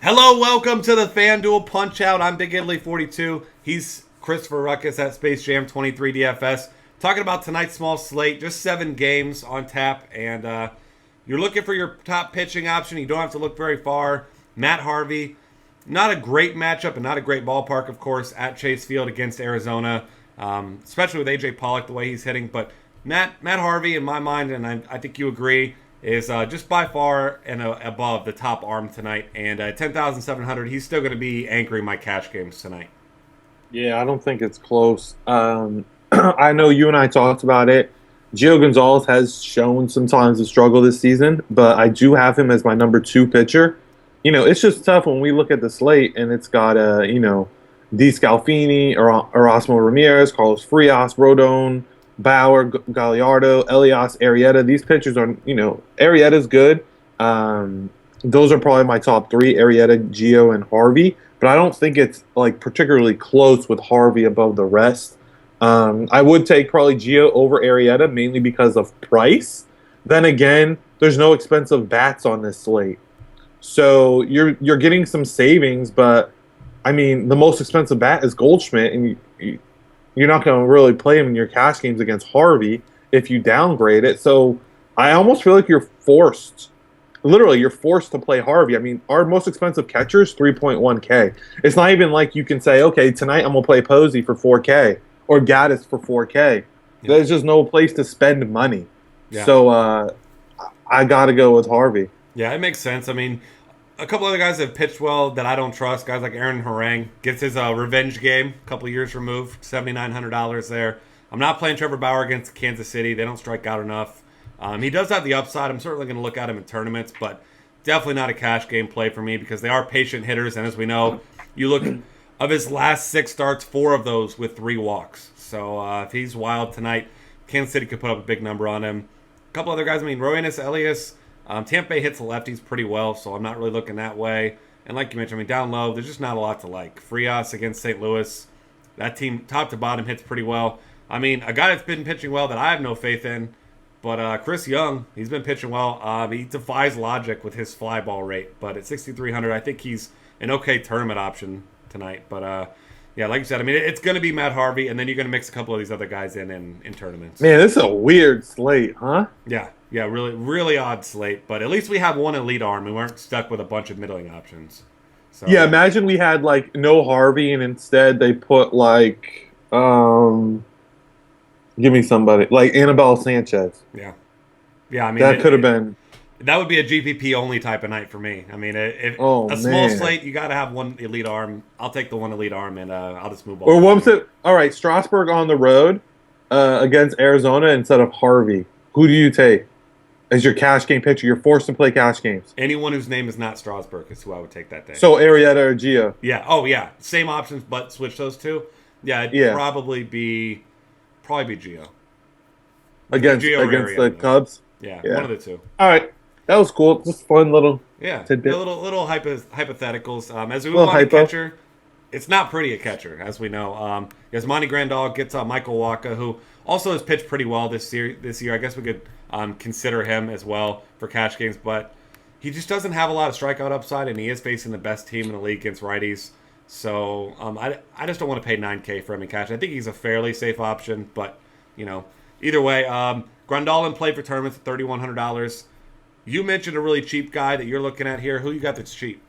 Hello, welcome to the FanDuel Punch-Out. I'm Big Italy 42. He's Christopher Ruckus at Space Jam 23 DFS. Talking about tonight's small slate, just 7 games on tap, and you're looking for your top pitching option. You don't have to look very far. Matt Harvey, not a great matchup and not a great ballpark, of course, at Chase Field against Arizona, especially with A.J. Pollock the way he's hitting. But Matt Harvey, in my mind, and I think you agree, is just by far and above the top arm tonight. And at 10,700, he's still going to be anchoring my cash games tonight. Yeah, I don't think it's close. I know you and I talked about it. Gio Gonzalez has shown sometimes a struggle this season, but I do have him as my number 2 pitcher. You know, it's just tough when we look at the slate and it's got, D. Scalfini, Erasmo Ramirez, Carlos Frias, Rodon, Bauer, Gallardo, Elias, Arrieta. These pitchers are, Arrieta's good. Those are probably my top 3, Arrieta, Gio, and Harvey. But I don't think it's particularly close with Harvey above the rest. I would take probably Gio over Arrieta mainly because of price. Then again, there's no expensive bats on this slate. So you're getting some savings, but I mean the most expensive bat is Goldschmidt, and you're not going to really play him in your cash games against Harvey if you downgrade it. So I almost feel like you're forced to play Harvey. I mean, our most expensive catcher is 3.1K. It's not even like you can say, okay, tonight I'm going to play Posey for 4K or Gaddis for 4K. Yeah. There's just no place to spend money. Yeah. So I got to go with Harvey. Yeah, it makes sense. I mean, a couple other guys that have pitched well that I don't trust, guys like Aaron Harang, gets his revenge game a couple years removed, $7,900 there. I'm not playing Trevor Bauer against Kansas City. They don't strike out enough. He does have the upside. I'm certainly going to look at him in tournaments, but definitely not a cash game play for me because they are patient hitters, and as we know, you look of his last 6 starts, 4 of those with 3 walks. So if he's wild tonight, Kansas City could put up a big number on him. A couple other guys, I mean, Roenis Elias, Tampa Bay hits the lefties pretty well, so I'm not really looking that way. And like you mentioned, I mean, down low, there's just not a lot to like. Frias against St. Louis, that team, top to bottom, hits pretty well. I mean, a guy that's been pitching well that I have no faith in, but Chris Young, he's been pitching well. He defies logic with his fly ball rate, but at 6,300, I think he's an okay tournament option tonight. But yeah, like you said, I mean, it's going to be Matt Harvey, and then you're going to mix a couple of these other guys in tournaments. Man, this is a weird slate, huh? Yeah, really, really odd slate, but at least we have one elite arm and we weren't stuck with a bunch of middling options. So, yeah, imagine we had no Harvey and instead they put give me somebody like Anibal Sanchez. Yeah, I mean that could have been. That would be a GPP only type of night for me. I mean, if small slate, you got to have one elite arm. I'll take the one elite arm and I'll just move on. Or all right, Strasburg on the road against Arizona instead of Harvey. Who do you take as your cash game pitcher? You're forced to play cash games. Anyone whose name is not Strasburg is who I would take that day. So Arrieta or Gio. Yeah. Oh yeah. Same options, but switch those two. Yeah. Probably be Gio. Against the Cubs. Yeah. One of the two. All right. That was cool. Just fun little tidbit. Little hypotheticals. As we move on to catcher, it's not pretty at catcher, as we know. Yasmani Grandal gets Michael Wacha, who also has pitched pretty well this year. I guess we could consider him as well for cash games, but he just doesn't have a lot of strikeout upside, and he is facing the best team in the league against righties. So I just don't want to pay $9K for him in cash. I think he's a fairly safe option, but either way, Grandal in play for tournaments at $3,100. You mentioned a really cheap guy that you're looking at here. Who you got that's cheap?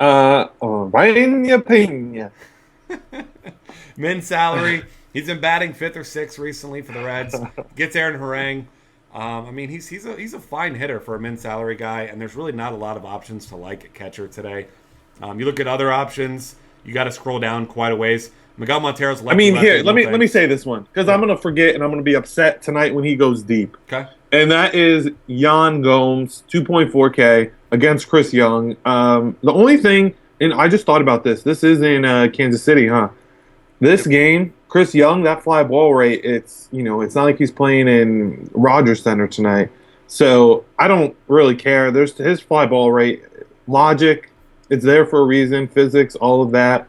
Ryan Pena. Min salary. He's been batting 5th or 6th recently for the Reds. Gets Aaron Harang. I mean, he's a fine hitter for a min salary guy, and there's really not a lot of options to like at catcher today. You look at other options, you got to scroll down quite a ways. Miguel Montero's lefty. I mean, here, let me say this one because I'm gonna forget and I'm gonna be upset tonight when he goes deep. Okay. And that is Yan Gomes, 2.4K against Chris Young. The only thing, and I just thought about this. This is in Kansas City, huh? This game, Chris Young, that fly ball rate. It's it's not like he's playing in Rogers Center tonight. So I don't really care. There's his fly ball rate, logic. It's there for a reason. Physics, all of that.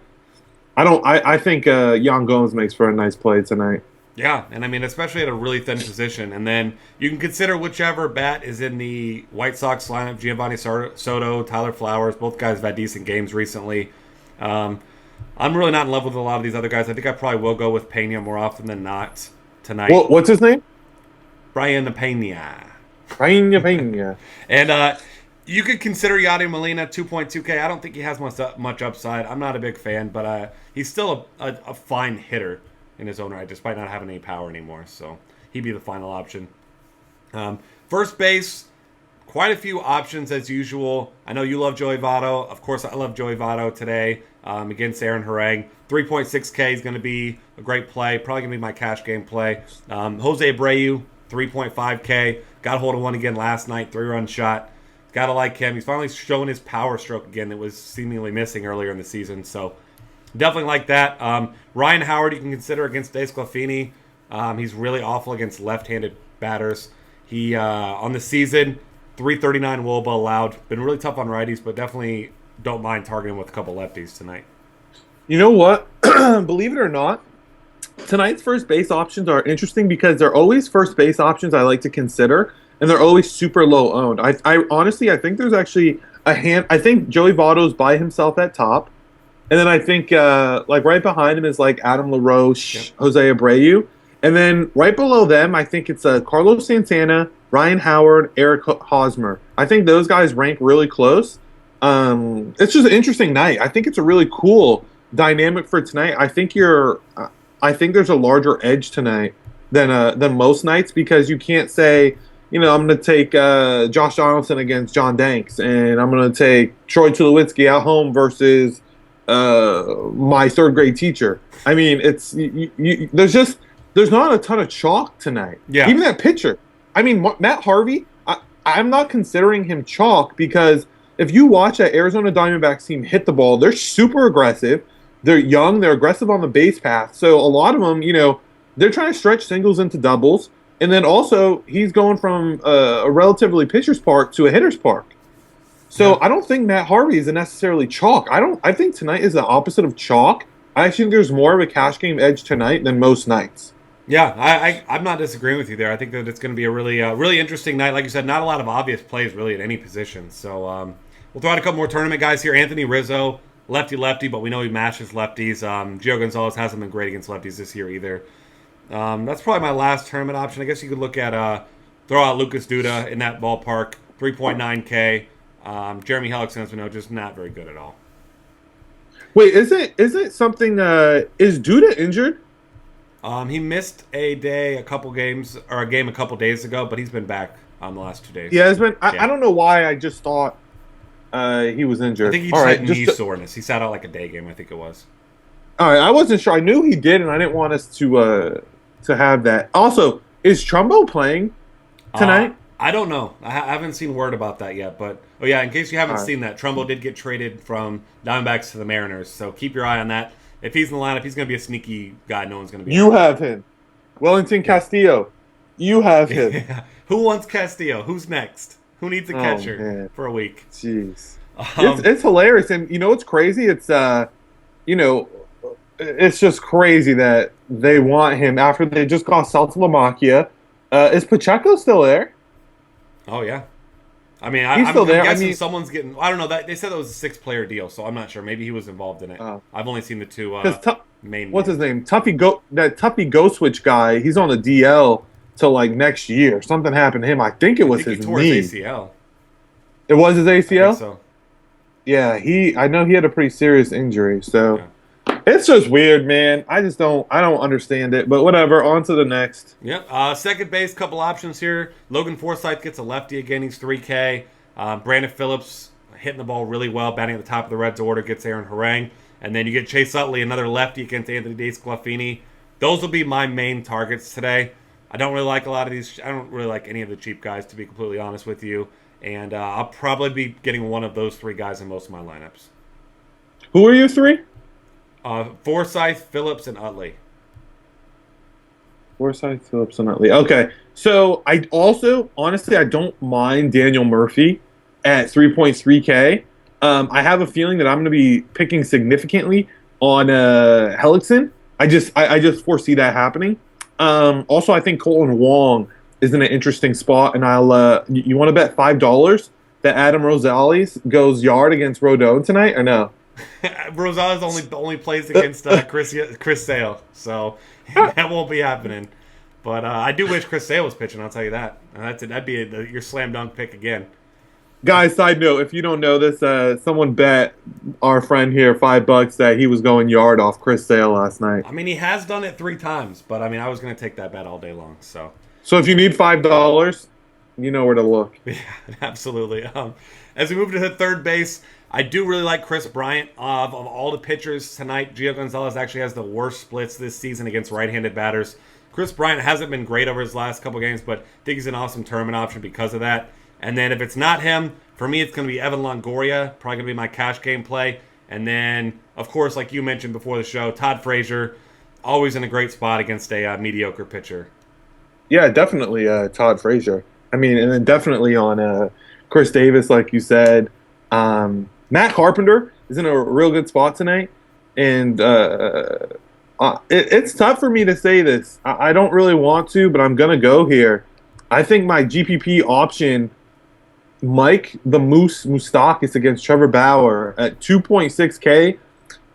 I think Yan Gomes makes for a nice play tonight. Yeah, and I mean, especially at a really thin position. And then you can consider whichever bat is in the White Sox lineup, Giovanni Soto, Tyler Flowers. Both guys have had decent games recently. Um, I'm really not in love with a lot of these other guys. I think I probably will go with Pena more often than not tonight. What's his name? Brian Pena. Pena Pena. And you could consider Yadier Molina 2.2K. I don't think he has much upside. I'm not a big fan, but he's still a fine hitter in his own right, despite not having any power anymore. So he'd be the final option. First base, quite a few options as usual. I know you love Joey Votto. Of course, I love Joey Votto today against Aaron Harang. 3.6K is going to be a great play. Probably going to be my cash game play. Jose Abreu, 3.5K. Got a hold of one again last night. 3-run shot. Got to like him. He's finally showing his power stroke again that was seemingly missing earlier in the season. So definitely like that. Ryan Howard you can consider against Dave Sclafani. He's really awful against left-handed batters. He, on the season, 339 WOBA allowed. Been really tough on righties, but definitely don't mind targeting with a couple lefties tonight. You know what? Believe it or not, tonight's first base options are interesting because they're always first base options I like to consider, and they're always super low owned. I honestly, I think there's actually I think Joey Votto's by himself at top, and then I think like right behind him is like Adam LaRoche, yep. Jose Abreu, and then right below them I think it's Carlos Santana, Ryan Howard, Eric Hosmer. I think those guys rank really close. It's just an interesting night. I think it's a really cool dynamic for tonight. I think there's a larger edge tonight than most nights because you can't say, I'm going to take Josh Donaldson against John Danks, and I'm going to take Troy Tulowitzki at home versus my third grade teacher. I mean, there's not a ton of chalk tonight. Yeah. Even that pitcher. I mean, Matt Harvey, I'm not considering him chalk because if you watch that Arizona Diamondbacks team hit the ball, they're super aggressive. They're young. They're aggressive on the base path. So a lot of them, they're trying to stretch singles into doubles. And then also he's going from a relatively pitcher's park to a hitter's park. So yeah. I don't think Matt Harvey is necessarily chalk. I think tonight is the opposite of chalk. I think there's more of a cash game edge tonight than most nights. Yeah, I'm not disagreeing with you there. I think that it's going to be a really interesting night. Like you said, not a lot of obvious plays really at any position. So we'll throw out a couple more tournament guys here. Anthony Rizzo, lefty, but we know he mashes lefties. Gio Gonzalez hasn't been great against lefties this year either. That's probably my last tournament option. I guess you could look at throw out Lucas Duda in that ballpark, 3.9K. Jeremy Hellickson, as we know, just not very good at all. Wait, is it something? Is Duda injured? He missed a game a couple days ago, but he's been back the last 2 days. Yeah, it's been. I don't know why. I just thought he was injured. I think he just had knee soreness. He sat out like a day game, I think it was. All right, I wasn't sure. I knew he did, and I didn't want us to have that. Also, is Trumbo playing tonight? I don't know. I haven't seen word about that yet. But in case you haven't seen that, Trumbo did get traded from Diamondbacks to the Mariners. So keep your eye on that. If he's in the lineup, he's going to be a sneaky guy. No one's going to be. You have him, Wellington Castillo. You have him. Yeah. Who wants Castillo? Who's next? Who needs a catcher for a week? Jeez, it's hilarious, and what's crazy? It's it's just crazy that they want him after they just got Saltalamacchia. Is Pacheco still there? Oh yeah. I mean, I'm guessing someone's getting. I don't know. They said that was a 6-player deal, so I'm not sure. Maybe he was involved in it. I've only seen the two main. What's his name? Tuffy Go Switch guy. He's on the DL till like next year. Something happened to him. I think it was his knee. His ACL. It was his ACL. I think so. Yeah, I know he had a pretty serious injury. So it's just weird, man. I don't understand it. But whatever. On to the next. Yep. Second base, couple options here. Logan Forsythe gets a lefty again. He's 3K. Brandon Phillips hitting the ball really well, batting at the top of the Reds order, gets Aaron Harang. And then you get Chase Utley, another lefty against Anthony DeSclafani. Those will be my main targets today. I don't really like a lot of these. I don't really like any of the cheap guys, to be completely honest with you. And I'll probably be getting one of those three guys in most of my lineups. Who are your three? Forsythe, Phillips, and Utley. Forsythe, Phillips, and Utley. Okay. So I also, honestly, I don't mind Daniel Murphy at 3.3K. I have a feeling that I'm going to be picking significantly on Hellickson. I just foresee that happening. Also, I think Colton Wong is in an interesting spot, and you want to bet $5 that Adam Rosales goes yard against Rodon tonight, or no? Rosales only plays against Chris Sale, so that won't be happening. But I do wish Chris Sale was pitching. I'll tell you that. That'd be your slam dunk pick again. Guys, side note: if you don't know this, someone bet our friend here $5 that he was going yard off Chris Sale last night. I mean, he has done it 3 times, but I mean, I was going to take that bet all day long. So if you need $5, you know where to look. Yeah, absolutely. As we move to third base, I do really like Chris Bryant. Of all the pitchers tonight, Gio Gonzalez actually has the worst splits this season against right-handed batters. Chris Bryant hasn't been great over his last couple games, but I think he's an awesome tournament option because of that. And then if it's not him, for me, it's going to be Evan Longoria, probably going to be my cash game play. And then, of course, like you mentioned before the show, Todd Frazier, always in a great spot against a mediocre pitcher. Yeah, definitely Todd Frazier. I mean, and then definitely on Chris Davis, like you said. Matt Carpenter is in a real good spot tonight. And it's tough for me to say this. I don't really want to, but I'm going to go here. I think my GPP option, Mike the Moose Moustakis against Trevor Bauer at 2.6K.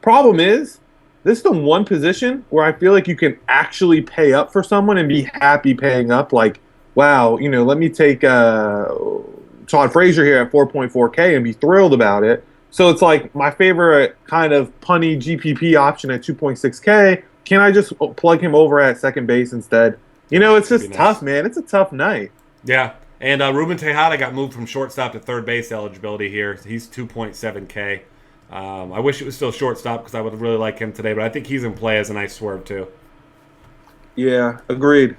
Problem is, this is the one position where I feel like you can actually pay up for someone and be happy paying up. Like, wow, let me take Todd Frazier here at 4.4K and be thrilled about it. So it's like my favorite kind of punny GPP option at 2.6K. Can I just plug him over at second base instead? It's just tough, man. It's a tough night. Yeah. And Ruben Tejada got moved from shortstop to third base eligibility here. He's 2.7K. I wish it was still shortstop because I would really like him today, but I think he's in play as a nice swerve too. Yeah, agreed.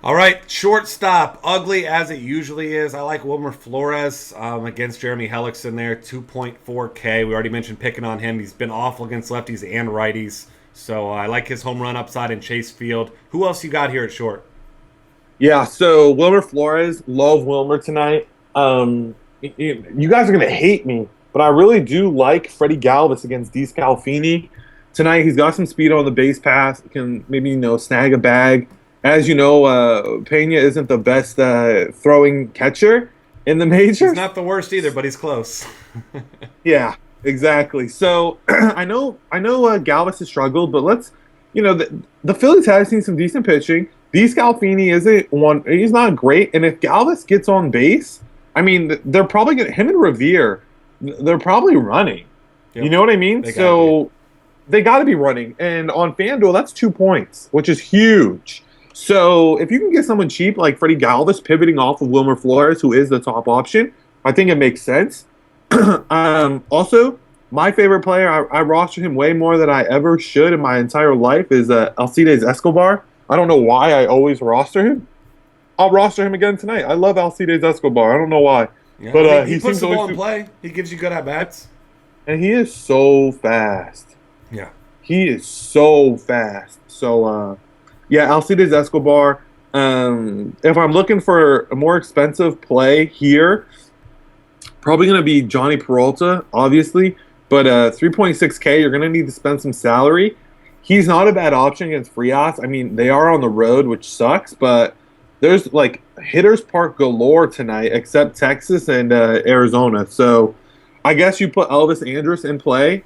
All right, shortstop, ugly as it usually is. I like Wilmer Flores against Jeremy Hellickson there, 2.4K. We already mentioned picking on him. He's been awful against lefties and righties. So I like his home run upside in Chase Field. Who else you got here at short? Yeah, so Wilmer Flores, love Wilmer tonight. You guys are going to hate me, but I really do like Freddie Galvis against D. Scalfini. Tonight, he's got some speed on the base pass, can maybe, snag a bag. As you know, Pena isn't the best throwing catcher in the majors. He's not the worst either, but he's close. Yeah, exactly. So I know Galvis has struggled, but let's, the Phillies have seen some decent pitching. D. Scalfini isn't one; he's not great. And if Galvis gets on base, I mean, they're probably going to him and Revere. They're probably running. Yep. You know what I mean? They got to be running. And on FanDuel, that's 2 points, which is huge. So if you can get someone cheap like Freddie Galvis pivoting off of Wilmer Flores, who is the top option, I think it makes sense. Also, my favorite player, I roster him way more than I ever should in my entire life, is Alcides Escobar. I don't know why I always roster him. I'll roster him again tonight. I love Alcides Escobar. I don't know why. Yeah, but he puts the ball in play. He gives you good at-bats. And he is so fast. Yeah. He is so fast. So, Alcides Escobar. If I'm looking for a more expensive play here, probably going to be Johnny Peralta, obviously. But 3.6K, you're going to need to spend some salary. He's not a bad option against Frias. I mean, they are on the road, which sucks, but there's hitters park galore tonight, except Texas and Arizona. So I guess you put Elvis Andrus in play,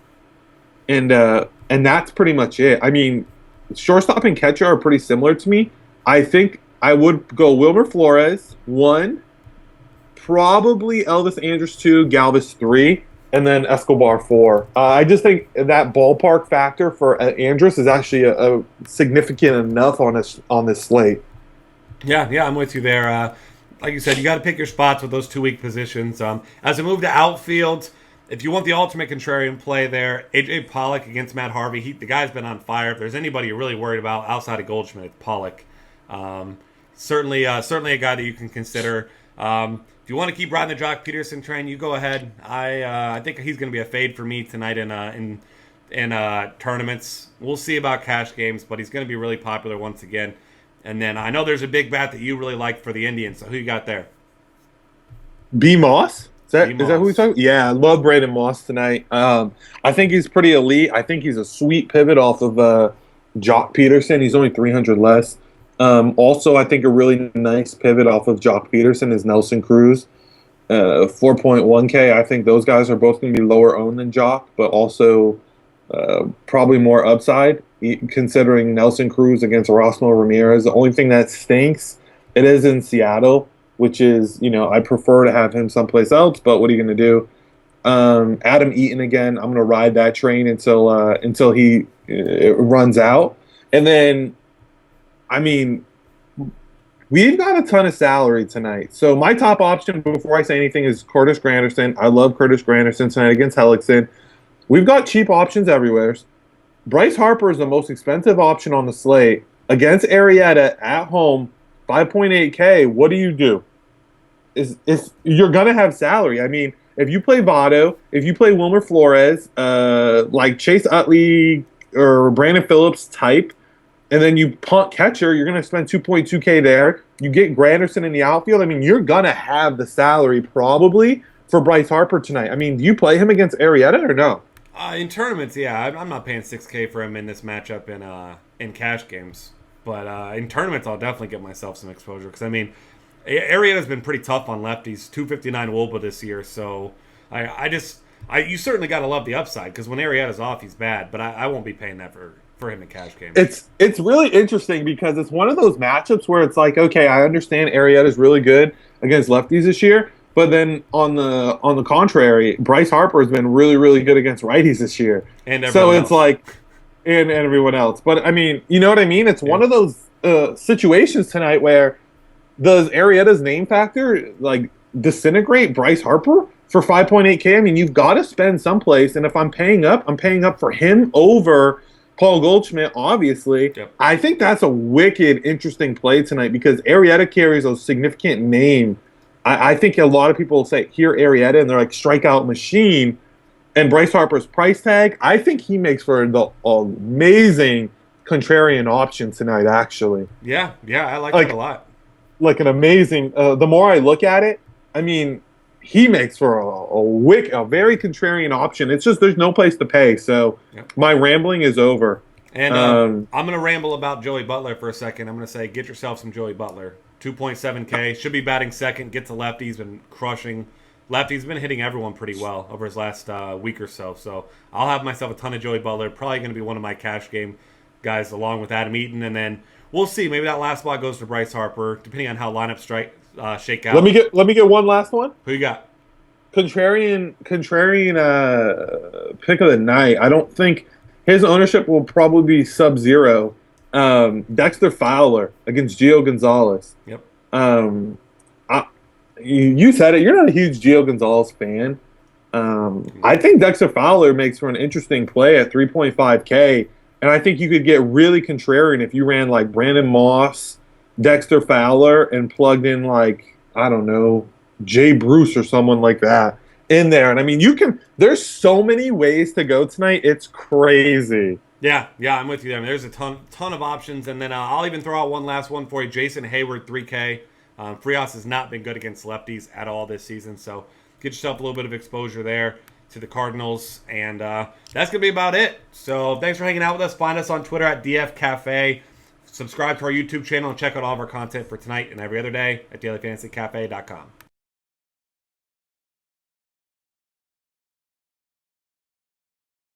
and that's pretty much it. I mean, shortstop and catcher are pretty similar to me. I think I would go Wilmer Flores 1, probably Elvis Andrus 2, Galvis 3. And then Escobar 4. I just think that ballpark factor for Andrus is actually a significant enough on this slate. Yeah, I'm with you there. Like you said, you got to pick your spots with those 2 weak positions. As we move to outfield, if you want the ultimate contrarian play there, AJ Pollock against Matt Harvey. The guy's been on fire. If there's anybody you're really worried about outside of Goldschmidt, it's Pollock. Certainly a guy that you can consider. If you want to keep riding the Jock Peterson train, you go ahead. I think he's going to be a fade for me tonight in tournaments. We'll see about cash games, but he's going to be really popular once again. And then I know there's a big bat that you really like for the Indians. So who you got there? B. Moss? Is that who we're talking? Yeah, I love Brandon Moss tonight. I think he's pretty elite. I think he's a sweet pivot off of Jock Peterson. He's only 300 less. Also, I think a really nice pivot off of Jock Peterson is Nelson Cruz. 4.1K. I think those guys are both going to be lower owned than Jock, but also probably more upside, considering Nelson Cruz against Erasmo Ramirez. The only thing that stinks, it is in Seattle, which is, I prefer to have him someplace else, but what are you going to do? Adam Eaton again. I'm going to ride that train until he runs out. And then, I mean, we've got a ton of salary tonight. So my top option before I say anything is Curtis Granderson. I love Curtis Granderson tonight against Hellickson. We've got cheap options everywhere. Bryce Harper is the most expensive option on the slate against Arrieta at home, 5.8K. What do you do? Is you're gonna have salary. I mean, if you play Votto, if you play Wilmer Flores, like Chase Utley or Brandon Phillips type, and then you punt catcher, you're gonna spend 2.2K there. You get Granderson in the outfield. I mean, you're gonna have the salary probably for Bryce Harper tonight. I mean, do you play him against Arrieta or no? In tournaments, yeah, I'm not paying 6K for him in this matchup in cash games. But in tournaments, I'll definitely get myself some exposure because I mean, Arrieta's been pretty tough on lefties. 259 WOBA this year, so you certainly got to love the upside because when Arrieta's off, he's bad. But I won't be paying that for him in cash games. It's really interesting because it's one of those matchups where it's like, okay, I understand Arrieta's really good against lefties this year, but then on the contrary, Bryce Harper has been really, really good against righties this year. And everyone else. Like, and everyone else. But I mean, you know what I mean? It's one of those situations tonight where does Arrieta's name factor like disintegrate Bryce Harper for 5.8K? I mean, you've got to spend someplace, and if I'm paying up for him over Paul Goldschmidt, obviously. Yep. I think that's a wicked, interesting play tonight because Arrieta carries a significant name. I think a lot of people say, hear Arrieta, and they're like, strikeout machine. And Bryce Harper's price tag, I think he makes for the amazing contrarian option tonight, actually. Yeah, I like that a lot. Like an amazing, the more I look at it, I mean, he makes for a very contrarian option. It's just there's no place to pay. So my rambling is over. And I'm going to ramble about Joey Butler for a second. I'm going to say get yourself some Joey Butler. 2.7K. Should be batting second. Gets a lefty. He's been crushing. Lefty's been hitting everyone pretty well over his last week or so. So I'll have myself a ton of Joey Butler. Probably going to be one of my cash game guys along with Adam Eaton. And then we'll see. Maybe that last spot goes to Bryce Harper, depending on how lineups shake out. Let me get one last one. Who you got? Contrarian pick of the night. I don't think his ownership will probably be sub-zero. Dexter Fowler against Gio Gonzalez. Yep. You said it. You're not a huge Gio Gonzalez fan. I think Dexter Fowler makes for an interesting play at 3.5K, and I think you could get really contrarian if you ran like Brandon Moss, Dexter Fowler, and plugged in like, I don't know, Jay Bruce or someone like that in there. And I mean, there's so many ways to go tonight. It's crazy. Yeah, I'm with you there. I mean, there's a ton of options. And then I'll even throw out one last one for you. Jason Hayward, 3K. Frias has not been good against lefties at all this season. So get yourself a little bit of exposure there to the Cardinals. And that's going to be about it. So thanks for hanging out with us. Find us on Twitter at DF Cafe. Subscribe to our YouTube channel and check out all of our content for tonight and every other day at dailyfantasycafe.com.